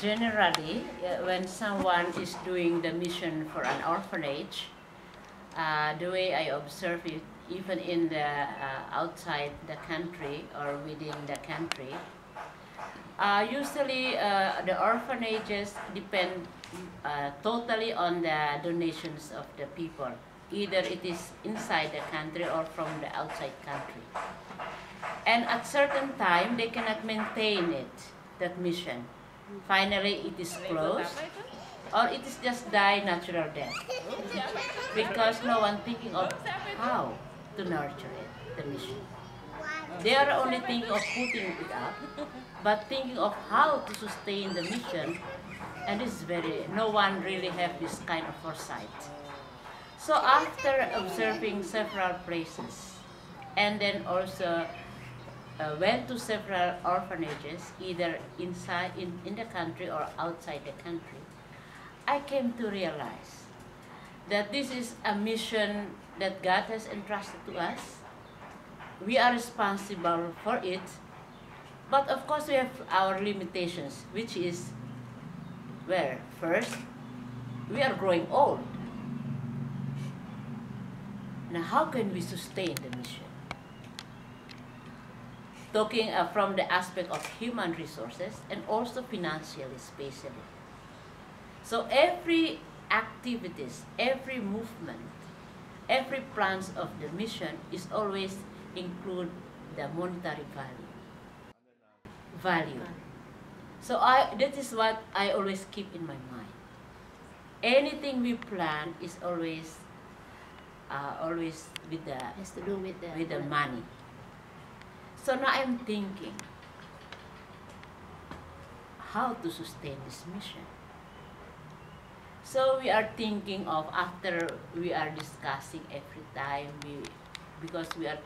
Generally, when someone is doing the mission for an orphanage, the way I observe it, even in the outside the country or within the country, usually the orphanages depend totally on the donations of the people. Either it is inside the country or from the outside country. And at certain time, they cannot maintain it, that mission. Finally, it is closed, or it is just die natural death. Because no one thinking of how to nurture it, the mission. They are only thinking of putting it up, but thinking of how to sustain the mission, and it's no one really have this kind of foresight. So after observing several places, and then also went to several orphanages, either inside in the country or outside the country, I came to realize that this is a mission that God has entrusted to us. We are responsible for it, but of course we have our limitations, which is where first we are growing old. Now how can we sustain the mission? Talking from the aspect of human resources and also financially, especially. So every activities, every movement, every plans of the mission is always include the monetary value. So that is what I always keep in my mind. Anything we plan is always with the has to do with the money. So now I'm thinking how to sustain this mission. So we are thinking of, after we are discussing every time, because we are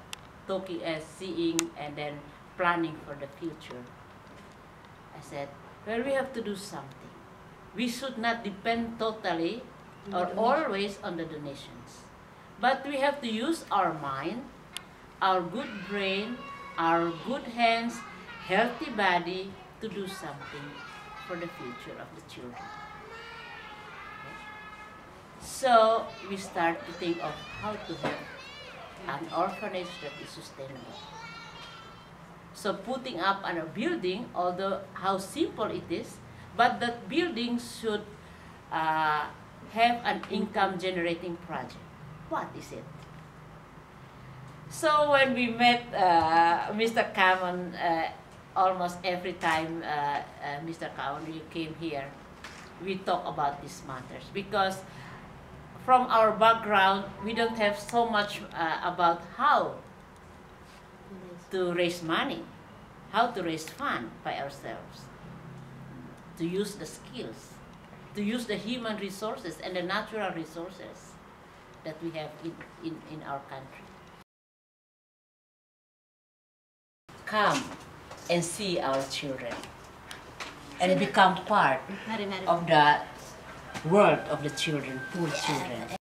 talking and seeing and then planning for the future. I said, well, we have to do something. We should not depend totally or always on the donations. But we have to use our mind, our good brain, our good hands, healthy body to do something for the future of the children. Okay. So we start to think of how to have an orphanage that is sustainable. So putting up a building, although how simple it is, but that building should have an income generating project. What is it? So when we met Mr. Kamon, almost every time Mr. Kamon, you came here, we talk about these matters, because from our background, we don't have so much about how to raise money, how to raise funds by ourselves, to use the skills, to use the human resources and the natural resources that we have in our country. Come and see our children and become part of the world of the children, poor children.